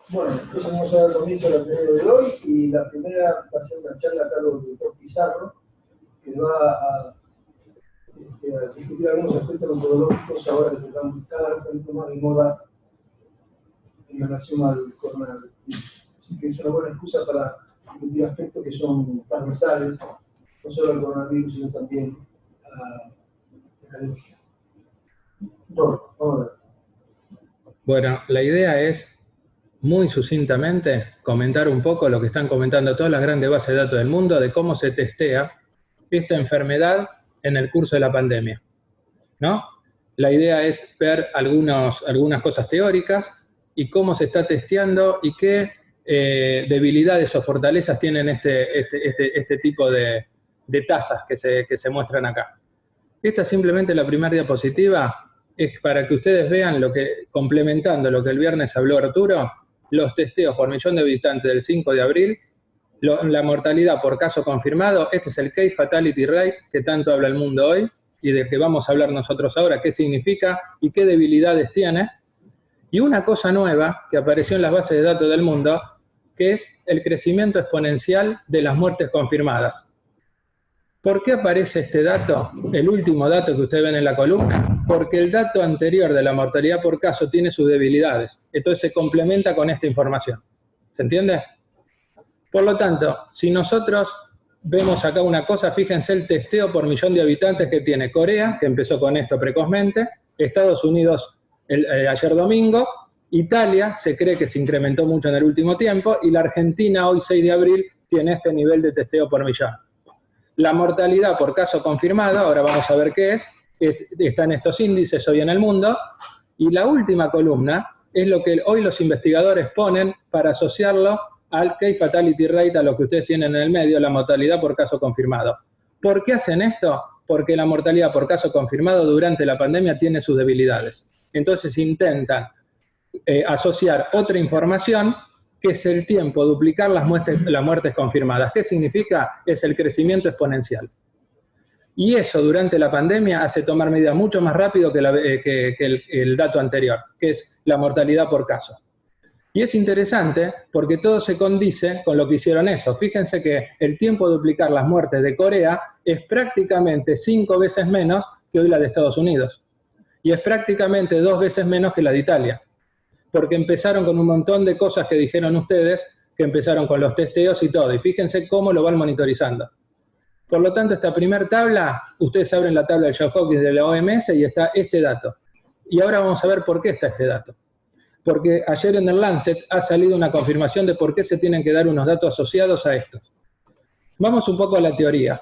Bueno, entonces vamos a dar comienzo a la primera de hoy y la primera va a ser una charla a cargo del doctor Pizarro, que va a discutir algunos aspectos metodológicos ahora que están cada vez más de moda en relación al coronavirus. Así que es una buena excusa para discutir aspectos que son transversales, no solo al coronavirus, sino también a la academia. Vamos a ver. Bueno, la idea es, muy sucintamente, comentar un poco lo que están comentando todas las grandes bases de datos del mundo de cómo se testea esta enfermedad en el curso de la pandemia, ¿no? La idea es ver algunas cosas teóricas y cómo se está testeando y qué debilidades o fortalezas tienen este tipo de tasas que se muestran acá. Esta es simplemente la primera diapositiva, es para que ustedes vean complementando lo que el viernes habló Arturo, los testeos por millón de habitantes del 5 de abril, la mortalidad por caso confirmado. Este es el Case Fatality Rate que tanto habla el mundo hoy y de que vamos a hablar nosotros ahora, qué significa y qué debilidades tiene. Y una cosa nueva que apareció en las bases de datos del mundo, que es el crecimiento exponencial de las muertes confirmadas. ¿Por qué aparece este dato, el último dato que ustedes ven en la columna? Porque el dato anterior de la mortalidad por caso tiene sus debilidades, entonces se complementa con esta información. ¿Se entiende? Por lo tanto, si nosotros vemos acá una cosa, fíjense el testeo por millón de habitantes que tiene Corea, que empezó con esto precozmente, Estados Unidos ayer domingo, Italia se cree que se incrementó mucho en el último tiempo, y la Argentina hoy 6 de abril tiene este nivel de testeo por millón. La mortalidad por caso confirmado, ahora vamos a ver qué está en estos índices hoy en el mundo, y la última columna es lo que hoy los investigadores ponen para asociarlo al Case Fatality Rate, a lo que ustedes tienen en el medio, la mortalidad por caso confirmado. ¿Por qué hacen esto? Porque la mortalidad por caso confirmado durante la pandemia tiene sus debilidades. Entonces intentan asociar otra información, que es el tiempo, duplicar las muertes confirmadas. ¿Qué significa? Es el crecimiento exponencial. Y eso durante la pandemia hace tomar medidas mucho más rápido que el dato anterior, que es la mortalidad por caso. Y es interesante porque todo se condice con lo que hicieron eso. Fíjense que el tiempo de duplicar las muertes de Corea es prácticamente 5 veces menos que hoy la de Estados Unidos. Y es prácticamente 2 veces menos que la de Italia. Porque empezaron con un montón de cosas que dijeron ustedes, que empezaron con los testeos y todo. Y fíjense cómo lo van monitorizando. Por lo tanto, esta primera tabla, ustedes abren la tabla de Johns Hopkins de la OMS y está este dato. Y ahora vamos a ver por qué está este dato. Porque ayer en el Lancet ha salido una confirmación de por qué se tienen que dar unos datos asociados a esto. Vamos un poco a la teoría.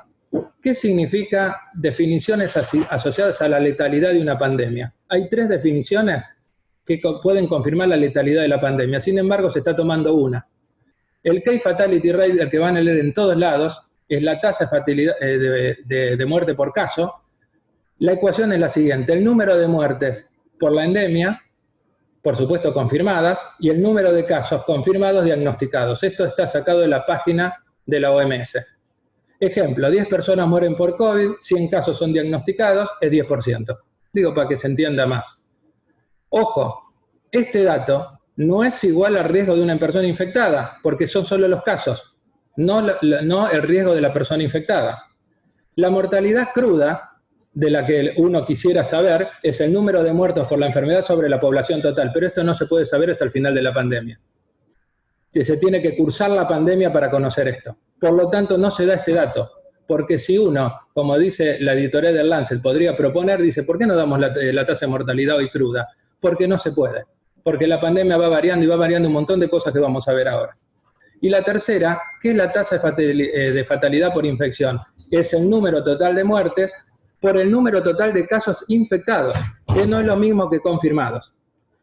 ¿Qué significa definiciones asociadas a la letalidad de una pandemia? Hay 3 definiciones que pueden confirmar la letalidad de la pandemia. Sin embargo, se está tomando una. El Case Fatality Rate, el que van a leer en todos lados, es la tasa de muerte por caso. La ecuación es la siguiente: el número de muertes por la endemia, por supuesto confirmadas, y el número de casos confirmados diagnosticados. Esto está sacado de la página de la OMS. Ejemplo, 10 personas mueren por COVID, 100 casos son diagnosticados, es 10%. Digo para que se entienda más. Ojo, este dato no es igual al riesgo de una persona infectada, porque son solo los casos, no el riesgo de la persona infectada. La mortalidad cruda, de la que uno quisiera saber, es el número de muertos por la enfermedad sobre la población total, pero esto no se puede saber hasta el final de la pandemia. Se tiene que cursar la pandemia para conocer esto. Por lo tanto, no se da este dato, porque si uno, como dice la editorial del Lancet, podría proponer, dice, ¿por qué no damos la tasa de mortalidad hoy cruda? Porque no se puede, porque la pandemia va variando y va variando un montón de cosas que vamos a ver ahora. Y la tercera, ¿qué es la tasa de fatalidad por infección? Es el número total de muertes por el número total de casos infectados, que no es lo mismo que confirmados.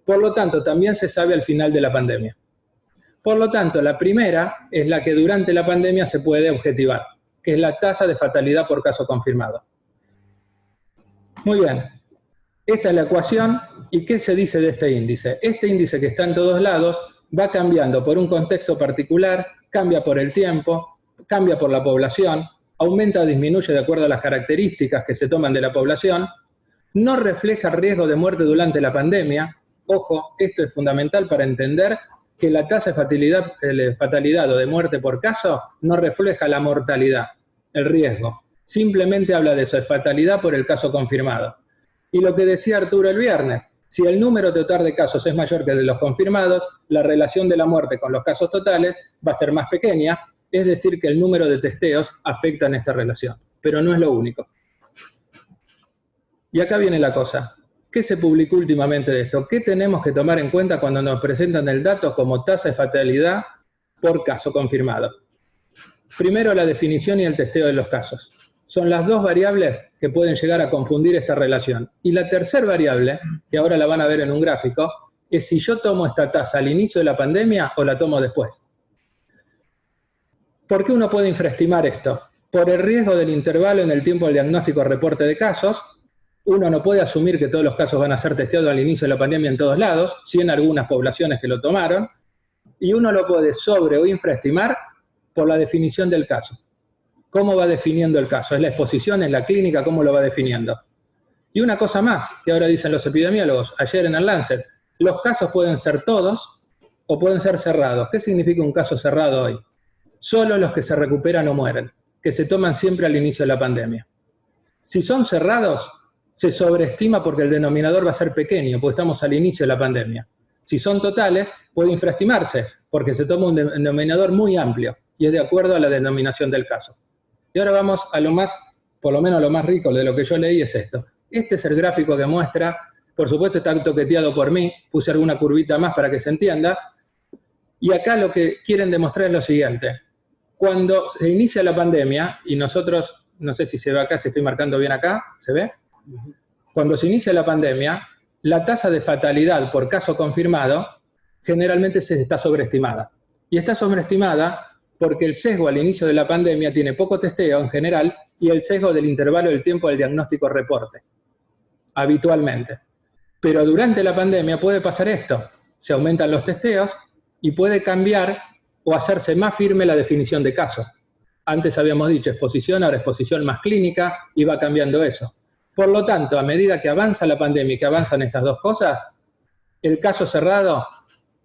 Por lo tanto, también se sabe al final de la pandemia. Por lo tanto, la primera es la que durante la pandemia se puede objetivar, que es la tasa de fatalidad por caso confirmado. Muy bien. Esta es la ecuación, ¿y qué se dice de este índice? Este índice, que está en todos lados, va cambiando por un contexto particular, cambia por el tiempo, cambia por la población, aumenta o disminuye de acuerdo a las características que se toman de la población, no refleja riesgo de muerte durante la pandemia. Ojo, esto es fundamental para entender que la tasa de fatalidad o de muerte por caso no refleja la mortalidad, el riesgo. Simplemente habla de eso, de fatalidad por el caso confirmado. Y lo que decía Arturo el viernes, si el número total de casos es mayor que el de los confirmados, la relación de la muerte con los casos totales va a ser más pequeña, es decir, que el número de testeos afecta en esta relación, pero no es lo único. Y acá viene la cosa. ¿Qué se publicó últimamente de esto? ¿Qué tenemos que tomar en cuenta cuando nos presentan el dato como tasa de fatalidad por caso confirmado? Primero, la definición y el testeo de los casos. Son las dos variables que pueden llegar a confundir esta relación. Y la tercera variable, que ahora la van a ver en un gráfico, es si yo tomo esta tasa al inicio de la pandemia o la tomo después. ¿Por qué uno puede infraestimar esto? Por el riesgo del intervalo en el tiempo del diagnóstico o reporte de casos. Uno no puede asumir que todos los casos van a ser testeados al inicio de la pandemia en todos lados, sí en algunas poblaciones que lo tomaron, y uno lo puede sobre o infraestimar por la definición del caso. ¿Cómo va definiendo el caso? ¿Es la exposición, es la clínica? ¿Cómo lo va definiendo? Y una cosa más, que ahora dicen los epidemiólogos, ayer en el Lancet, los casos pueden ser todos o pueden ser cerrados. ¿Qué significa un caso cerrado hoy? Solo los que se recuperan o mueren, que se toman siempre al inicio de la pandemia. Si son cerrados, se sobreestima porque el denominador va a ser pequeño, porque estamos al inicio de la pandemia. Si son totales, puede infraestimarse, porque se toma un denominador muy amplio, y es de acuerdo a la denominación del caso. Y ahora vamos a lo más, por lo menos lo más rico de lo que yo leí es esto. Este es el gráfico que muestra, por supuesto está toqueteado por mí, puse alguna curvita más para que se entienda, y acá lo que quieren demostrar es lo siguiente. Cuando se inicia la pandemia, y nosotros, no sé si se ve acá, si estoy marcando bien acá, ¿se ve? Cuando se inicia la pandemia, la tasa de fatalidad por caso confirmado generalmente se está sobreestimada. Y está sobreestimada porque el sesgo al inicio de la pandemia tiene poco testeo en general y el sesgo del intervalo del tiempo del diagnóstico-reporte, habitualmente. Pero durante la pandemia puede pasar esto, se aumentan los testeos y puede cambiar o hacerse más firme la definición de caso. Antes habíamos dicho exposición, ahora exposición más clínica, y va cambiando eso. Por lo tanto, a medida que avanza la pandemia y que avanzan estas dos cosas, el caso cerrado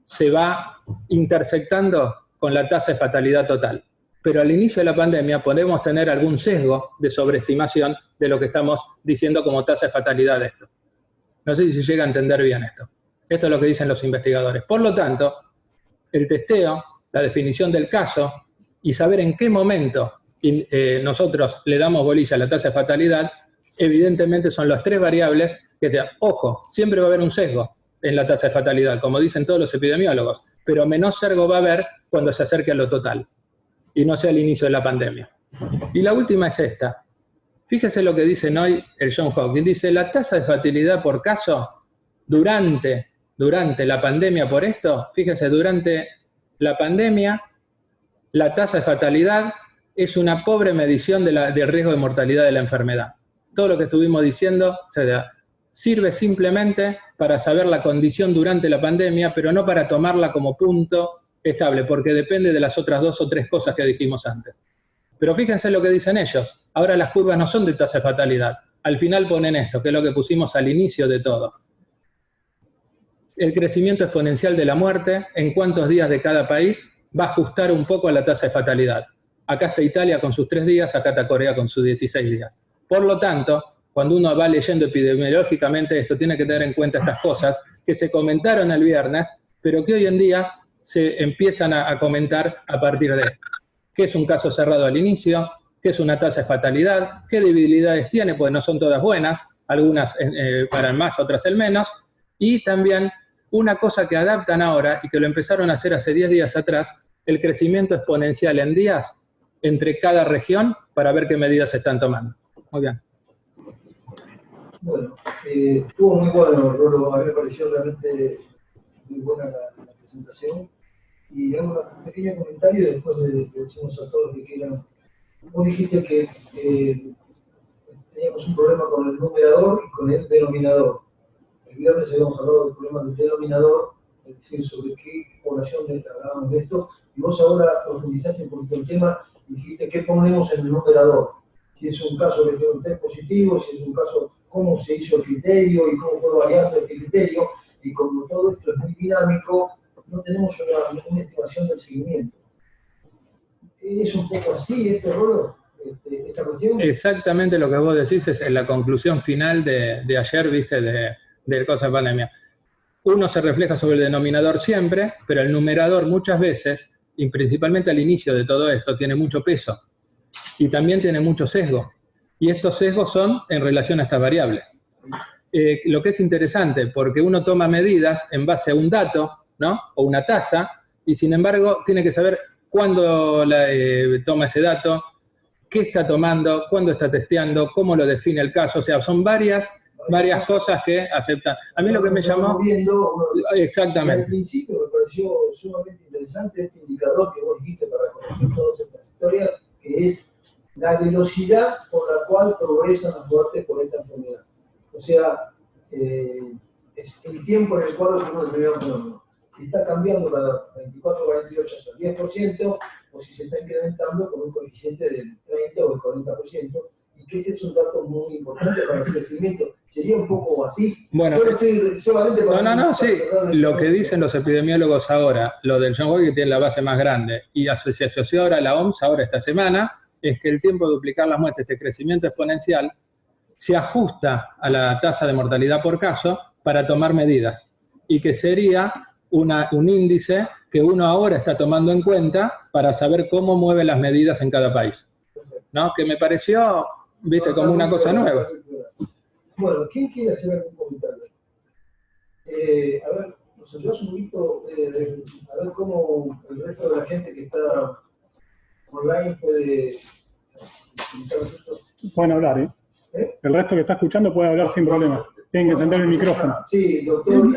se va intersectando con la tasa de fatalidad total. Pero al inicio de la pandemia podemos tener algún sesgo de sobreestimación de lo que estamos diciendo como tasa de fatalidad de esto. No sé si se llega a entender bien esto. Esto es lo que dicen los investigadores. Por lo tanto, el testeo, la definición del caso y saber en qué momento nosotros le damos bolilla a la tasa de fatalidad, evidentemente son las tres variables que ojo, siempre va a haber un sesgo en la tasa de fatalidad, como dicen todos los epidemiólogos, pero menos sesgo va a haber cuando se acerque a lo total, y no sea el inicio de la pandemia. Y la última es esta. Fíjese lo que dicen hoy el John Hopkins. Dice, la tasa de fatalidad por caso durante la pandemia por esto, fíjese, durante la pandemia, la tasa de fatalidad es una pobre medición del riesgo de mortalidad de la enfermedad. Todo lo que estuvimos diciendo sirve simplemente para saber la condición durante la pandemia, pero no para tomarla como punto estable, porque depende de las otras dos o tres cosas que dijimos antes. Pero fíjense lo que dicen ellos. Ahora las curvas no son de tasa de fatalidad. Al final ponen esto, que es lo que pusimos al inicio de todo. El crecimiento exponencial de la muerte, en cuántos días de cada país, va a ajustar un poco a la tasa de fatalidad. Acá está Italia con sus 3 días, acá está Corea con sus 16 días. Por lo tanto, cuando uno va leyendo epidemiológicamente esto, tiene que tener en cuenta estas cosas que se comentaron el viernes, pero que hoy en día se empiezan a comentar a partir de esto. ¿Qué es un caso cerrado al inicio? ¿Qué es una tasa de fatalidad? ¿Qué debilidades tiene? Pues no son todas buenas, algunas para el más, otras el menos. Y también una cosa que adaptan ahora y que lo empezaron a hacer hace 10 días atrás, el crecimiento exponencial en días entre cada región para ver qué medidas se están tomando. Muy bien. Bueno, estuvo muy bueno, Rolo, a mí me pareció realmente muy buena la presentación. Y hago un pequeño comentario y después le decimos a todos que quieran. Vos dijiste que teníamos un problema con el numerador y con el denominador. El viernes habíamos hablado del problema del denominador, es decir, sobre qué población hablábamos de esto, y vos ahora profundizaste un poquito el tema y dijiste qué ponemos en el numerador. Si es un caso que tiene un test positivo, si es un caso, cómo se hizo el criterio y cómo fue variando este criterio, y como todo esto es muy dinámico, no tenemos una estimación del seguimiento. ¿Es un poco así esto, Rolo? Esta cuestión. Exactamente lo que vos decís es la conclusión final de ayer, viste, de cosas de pandemia. Uno se refleja sobre el denominador siempre, pero el numerador muchas veces, y principalmente al inicio de todo esto, tiene mucho peso y también tiene mucho sesgo. Y estos sesgos son en relación a estas variables. Lo que es interesante, porque uno toma medidas en base a un dato, ¿no? O una tasa, y sin embargo tiene que saber cuándo toma ese dato, qué está tomando, cuándo está testeando, cómo lo define el caso. O sea, son varias cosas que aceptan. A mí lo que me llamó... Exactamente. Al principio me pareció sumamente interesante este indicador que vos dijiste para conocer todas estas historias, que es la velocidad por la cual progresan las muertes por esta enfermedad. O sea, es el tiempo en el cual ocurre un determinado fenómeno. Si está cambiando cada 24 o 48 horas al 10%, o si se está incrementando con un coeficiente del 30 o del 40%, y que este es un dato muy importante para el crecimiento. Sería un poco así. Bueno, yo no estoy solamente para sí. Lo que dicen los epidemiólogos ahora, lo del John Hopkins que tiene la base más grande, y se asoció ahora a la OMS, ahora esta semana, es que el tiempo de duplicar las muertes, este crecimiento exponencial, se ajusta a la tasa de mortalidad por caso para tomar medidas, y que sería un índice que uno ahora está tomando en cuenta para saber cómo mueve las medidas en cada país, ¿no? Que me pareció, viste, como una cosa nueva. Bueno, ¿quién quiere hacer algún comentario? A ver, nos ayudas un poquito a ver cómo el resto de la gente que está online puede utilizar esto. Pueden hablar, ¿eh? El resto que está escuchando puede hablar sin problema. Tienen que encender el micrófono. Sí, doctor.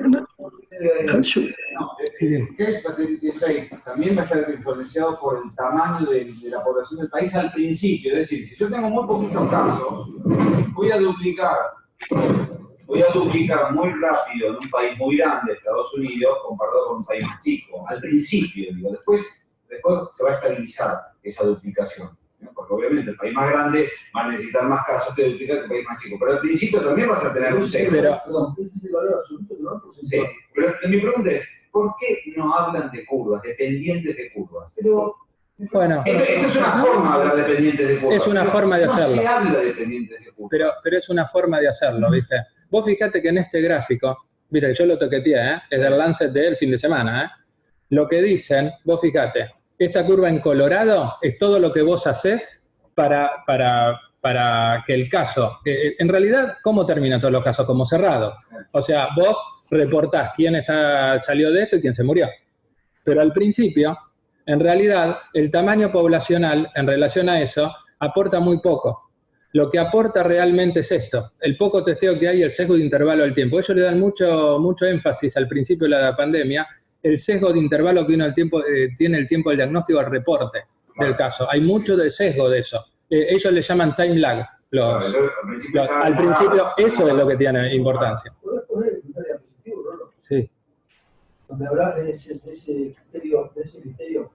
¿Qué es la hepatitis C? También va a estar influenciado por el tamaño de la población del país al principio. Es decir, si yo tengo muy poquitos casos, voy a duplicar muy rápido en un país muy grande, Estados Unidos, comparado con un país más chico. Al principio, digo, después se va a estabilizar esa duplicación. ¿No? Porque obviamente el país más grande va a necesitar más casos que duplicar que el país más chico. Pero al principio también vas a tener un sesgo. Perdón, ese es el valor absoluto, ¿no? Sí, pero mi pregunta es, ¿por qué no hablan de curvas, de pendientes de curvas? Pero, bueno, esto es una forma de hablar de pendientes de curvas. Es una forma de hacerlo. No se habla de pendientes de curvas. Pero es una forma de hacerlo, ¿viste? Vos fijate que en este gráfico, viste, yo lo toqueteé, es del Lancet del fin de semana, Lo que dicen, vos fijate, esta curva en colorado es todo lo que vos hacés para que el caso, en realidad, ¿cómo terminan todos los casos? Como cerrado. O sea, vos reportás quién salió de esto y quién se murió. Pero al principio, en realidad, el tamaño poblacional en relación a eso aporta muy poco. Lo que aporta realmente es esto, el poco testeo que hay y el sesgo de intervalo del tiempo. Ellos le dan mucho énfasis al principio de la pandemia, el sesgo de intervalo que uno tiene el tiempo del diagnóstico al reporte del caso. Hay mucho de sesgo de eso. Ellos le llaman time lag. Al principio eso es lo que tiene importancia. ¿Podés poner el primer diapositivo, Rolo? Sí. Donde hablas de ese criterio,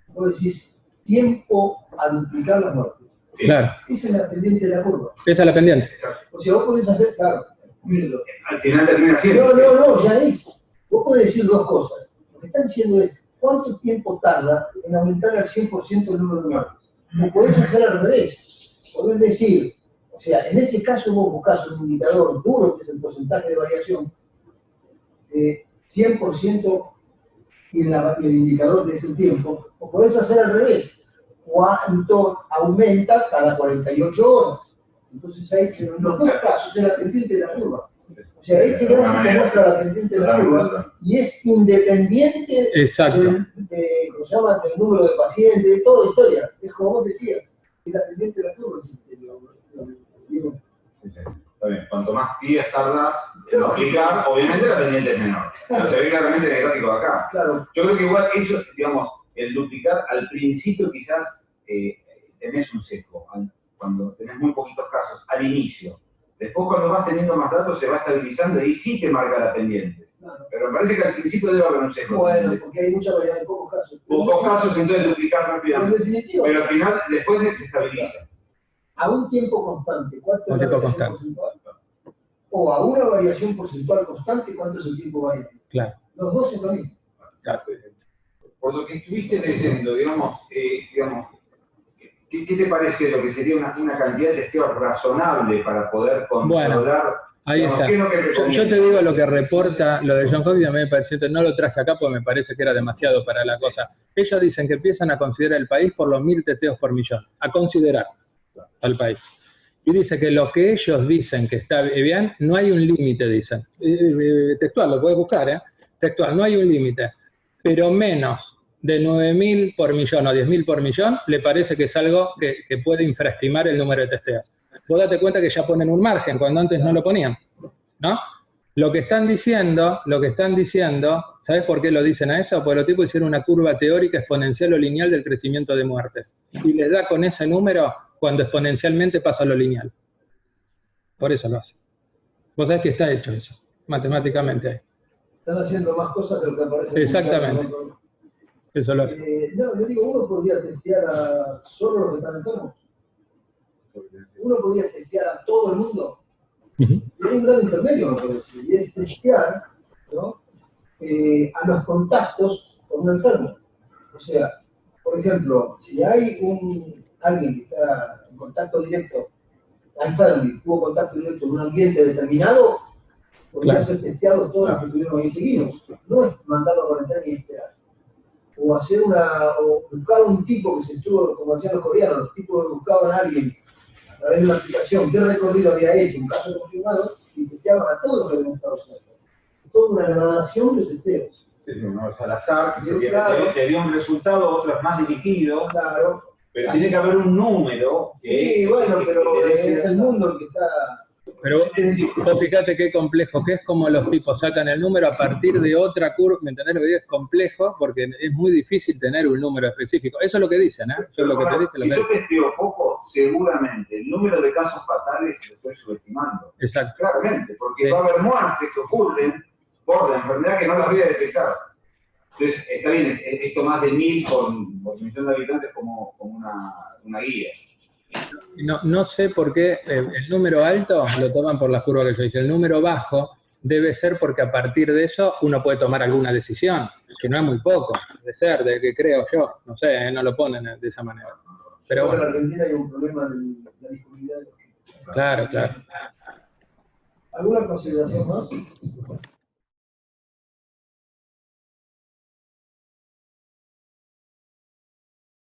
vos decís tiempo a duplicar las muertes. Claro. Esa es la pendiente de la curva. Esa es la pendiente. O sea, vos podés hacer, claro, míralo. Al final termina siendo. No, ya es. Vos podés decir dos cosas. Lo que están diciendo es, ¿cuánto tiempo tarda en aumentar al 100% el número de muertes? O podés hacer al revés. Podés decir, o sea, en ese caso vos buscás un indicador duro, que es el porcentaje de variación, 100% y el indicador que es el tiempo, o podés hacer al revés. ¿Cuánto aumenta cada 48 horas? Entonces ahí, en los dos casos, es la pendiente de la curva. O sea, ese gráfico muestra la pendiente de la curva y es independiente del número de pacientes, de toda la historia. Es como vos decías, es la pendiente de la curva. Está bien, cuanto más días tardas en duplicar, obviamente la pendiente es menor. Pero se ve claramente en el gráfico de acá. Claro. Yo creo que igual eso, digamos, el duplicar al principio quizás tenés un sesgo, cuando tenés muy poquitos casos, al inicio. Después cuando vas teniendo más datos se va estabilizando y sí te marca la pendiente. Claro. Pero me parece que al principio debe haber un sesgo. Bueno, porque hay mucha variedad de pocos casos. Pocos casos, entonces duplicar rápidamente. Pero al final, después se estabiliza. A un tiempo constante, ¿cuánto es un la tiempo variación porcentual? O a una variación porcentual constante, ¿cuánto es el tiempo variable? Claro. Los dos es lo mismo. Por lo que estuviste leyendo, digamos, ¿qué te parece lo que sería una cantidad de testeos razonable para poder controlar? Bueno, ahí digamos, está. ¿qué es lo que Yo te digo lo que reporta lo de John Hopkins, a mí me pareció, no lo traje acá porque me parece que era demasiado para la cosa. Ellos dicen que empiezan a considerar el país por los 1000 testeos por millón, a considerar al país. Y dice que lo que ellos dicen que está bien, no hay un límite, dicen. Textual, lo puedes buscar, textual, no hay un límite. Pero menos de 9.000 por millón o 10.000 por millón, le parece que es algo que puede infraestimar el número de testeos. Vos date cuenta que ya ponen un margen, cuando antes no lo ponían, ¿no? Lo que están diciendo, ¿sabés por qué lo dicen a eso? Porque los tipos hicieron una curva teórica exponencial o lineal del crecimiento de muertes. Y les da con ese número cuando exponencialmente pasa lo lineal. Por eso lo hacen. Vos sabés que está hecho eso, matemáticamente ahí. Están haciendo más cosas de lo que aparece. Exactamente. Eso lo hace. No, yo digo, uno podría testear a solo los que están enfermos. Uno podría testear a todo el mundo. Y hay un grado intermedio, me parece, y es testear, ¿no? A los contactos con un enfermo. O sea, por ejemplo, si hay alguien que está en contacto directo, está enfermo y tuvo contacto directo en un ambiente determinado, podría ser testeado todos los que tuvieron ahí seguidos. No es mandarlo a cuarentena y esperar. O hacer o buscar un tipo que se estuvo, como decían los coreanos, los tipos buscaban a alguien a través de una aplicación qué recorrido había hecho, un caso confirmado, y testeaban a todos los que habían estado haciendo. Toda una gradación de testeos. Sí, uno es al azar, que Sí, claro. te dio un resultado, otro es más dirigido. Claro. Pero tiene que haber un número. Sí, bueno, pero es el mundo el que está. Pero vos fíjate qué complejo que es, como los tipos sacan el número a partir de otra curva. ¿Me entendés lo que digo? Es complejo porque es muy difícil tener un número específico. Eso es lo que dicen, ¿eh? Yo lo que te dije, si yo testeo poco, seguramente el número de casos fatales lo estoy subestimando. Exacto. Claramente, porque va a haber muertes que ocurren por la enfermedad que no las voy a detectar. Entonces, está bien, esto más de 1000 por millón de habitantes como una guía. No sé por qué el número alto lo toman por la curva que yo dije. El número bajo debe ser porque a partir de eso uno puede tomar alguna decisión, que no es muy poco, debe ser, de que creo yo, no sé, no lo ponen de esa manera. Pero bueno. En Argentina hay un problema de la disponibilidad de los kits. Claro. ¿Alguna consideración más?